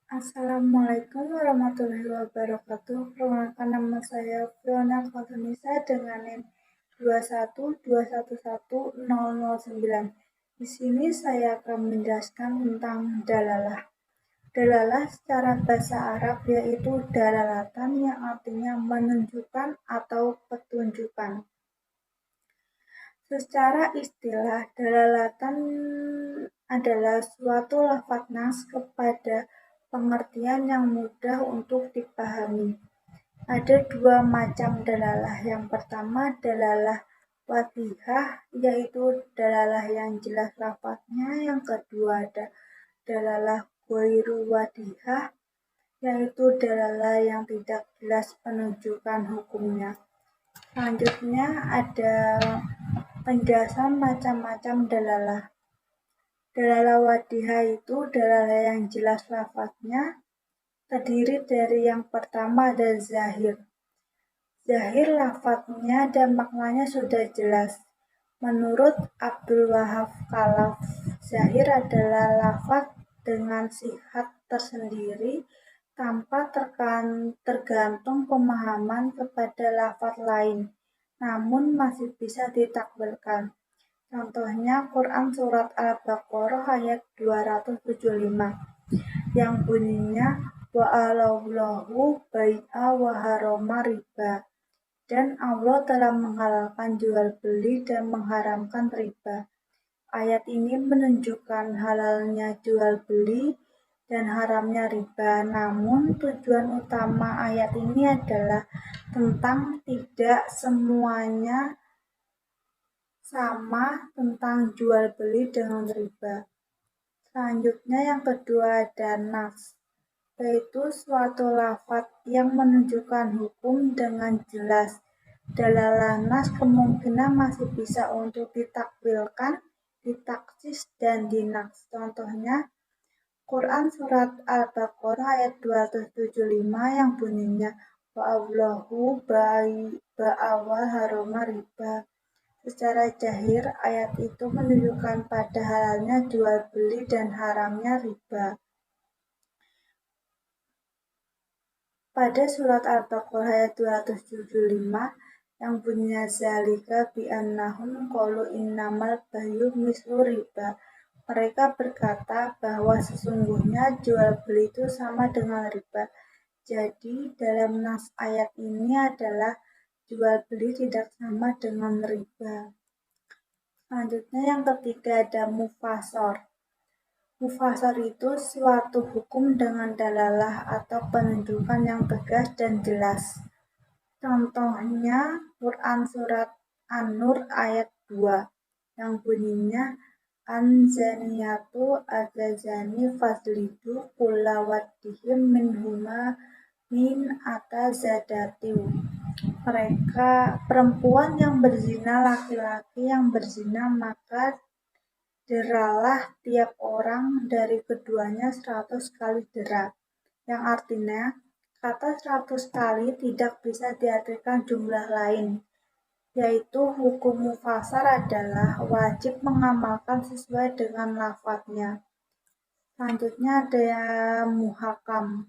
Assalamualaikum warahmatullahi wabarakatuh. Perkenalkan, nama saya Fiona Fatunisa dengan NIM 212110009. Di sini saya akan menjelaskan tentang dalalah. Dalalah secara bahasa Arab yaitu dalalatan yang artinya menunjukkan atau petunjukan. Secara istilah, dalalatan adalah suatu lafaz nas kepada pengertian yang mudah untuk dipahami. Ada dua macam dalalah. Yang pertama dalalah wadihah, yaitu dalalah yang jelas lafaznya. Yang kedua ada dalalah ghairu wadihah, yaitu dalalah yang tidak jelas penunjukan hukumnya. Selanjutnya ada penjelasan macam-macam dalalah. Dalalah wadihah itu dalalah yang jelas lafaznya, terdiri dari yang pertama ada zahir. Zahir lafaznya dan maknanya sudah jelas. Menurut Abdul Wahab Khalaf, zahir adalah lafaz dengan sifat tersendiri tanpa tergantung pemahaman kepada lafaz lain, namun masih bisa ditakwilkan. Contohnya Quran Surat Al-Baqarah ayat 275 yang bunyinya wa alallahu bai'a wa haroma riba, dan Allah telah menghalalkan jual beli dan mengharamkan riba. Ayat ini menunjukkan halalnya jual beli dan haramnya riba, namun tujuan utama ayat ini adalah tentang tidak semuanya sama tentang jual beli dengan riba. Selanjutnya yang kedua ada nas, yaitu suatu lafaz yang menunjukkan hukum dengan jelas. Dalalah nas kemungkinan masih bisa untuk ditakwilkan, ditaksis, dan dinaks. Contohnya Quran Surat Al-Baqarah ayat 275 yang bunyinya wa Allahu ba'awal haroma riba. Secara zahir, ayat itu menunjukkan pada halalnya jual beli dan haramnya riba. Pada surat Al-Baqarah ayat 275 yang bunyinya zalika bi'annahum qalu innamal bayu mislu riba. Mereka berkata bahwa sesungguhnya jual beli itu sama dengan riba. Jadi dalam nas ayat ini adalah jual beli tidak sama dengan riba. Selanjutnya yang ketiga ada mufasor. Mufasor itu suatu hukum dengan dalalah atau penunjukan yang tegas dan jelas. Contohnya Quran Surat An-Nur ayat 2 yang bunyinya anzaniyatu azazani fazlidu kulla waddihim minhuma min atazadatiu. Mereka perempuan yang berzina, laki-laki yang berzina, maka deralah tiap orang dari keduanya 100 kali dera, yang artinya kata 100 kali tidak bisa diartikan jumlah lain, yaitu hukum mufasar adalah wajib mengamalkan sesuai dengan lafadznya. Selanjutnya ada muhkam.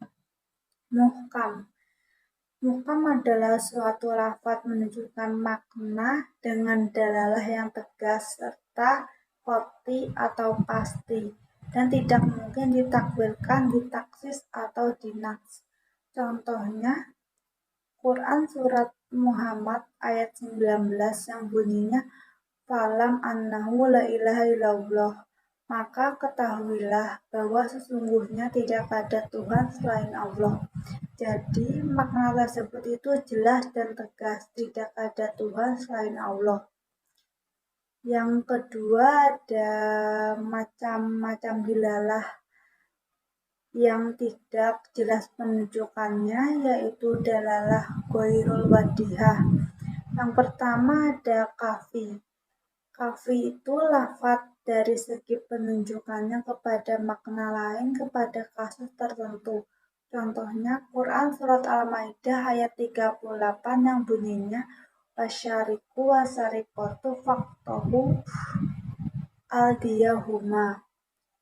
Muhkam adalah suatu lafaz menunjukkan makna dengan dalalah yang tegas serta qat'i atau pasti, dan tidak mungkin ditakwilkan, ditaksis, atau dinaks. Contohnya Quran Surat Muhammad ayat 19 yang bunyinya falam annahu la ilaha illallah, maka ketahuilah bahwa sesungguhnya tidak ada Tuhan selain Allah. Jadi makna tersebut itu jelas dan tegas, tidak ada Tuhan selain Allah. Yang kedua ada macam-macam dilalah yang tidak jelas penunjukannya, yaitu dalalah ghairul wadihah. Yang pertama ada kafi. Kafi itu lafaz dari segi penunjukannya kepada makna lain kepada kasus tertentu. Contohnya Quran Surat Al-Maidah ayat 38 yang bunyinya wasyariku wasarikotu faktohu aldiyahuma.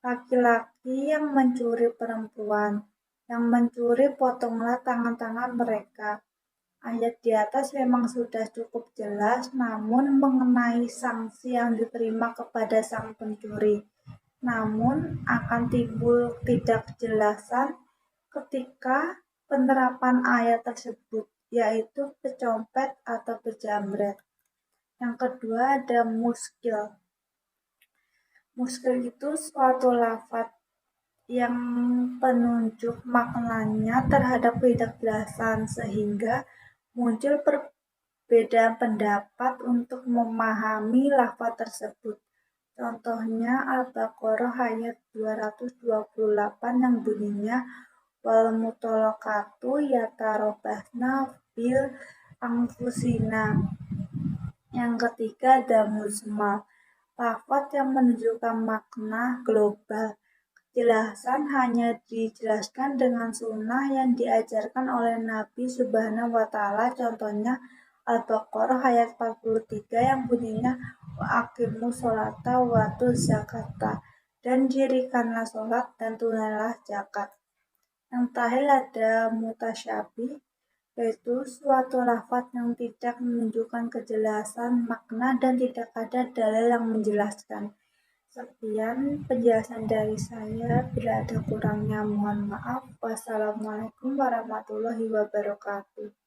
Laki-laki yang mencuri perempuan yang mencuri potonglah tangan-tangan mereka. Ayat di atas memang sudah cukup jelas, namun mengenai sanksi yang diterima kepada sang pencuri. Namun akan timbul tidak kejelasan ketika penerapan ayat tersebut, yaitu pecopet atau pejamret. Yang kedua ada muskil. Muskil itu suatu lafaz yang penunjuk maknanya terhadap ketidakjelasan sehingga muncul perbedaan pendapat untuk memahami lafaz tersebut. Contohnya Al-Baqarah ayat 228 yang bunyinya wal mutolakatu yatarobasna bil angfusina. Yang ketiga ada muzmal, lafaz yang menunjukkan makna global. Kejelasan hanya dijelaskan dengan sunnah yang diajarkan oleh Nabi Subhanahu wa Ta'ala. Contohnya Al-Baqarah ayat 43 yang bunyinya wa aqimus sholata wa atuz zakata, dan dirikanlah sholat dan tunailah zakat. Yang terakhir ada mutasyabih, yaitu suatu lafaz yang tidak menunjukkan kejelasan makna dan tidak ada dalil yang menjelaskan. Sekian penjelasan dari saya. Bila ada kurangnya mohon maaf. Wassalamualaikum warahmatullahi wabarakatuh.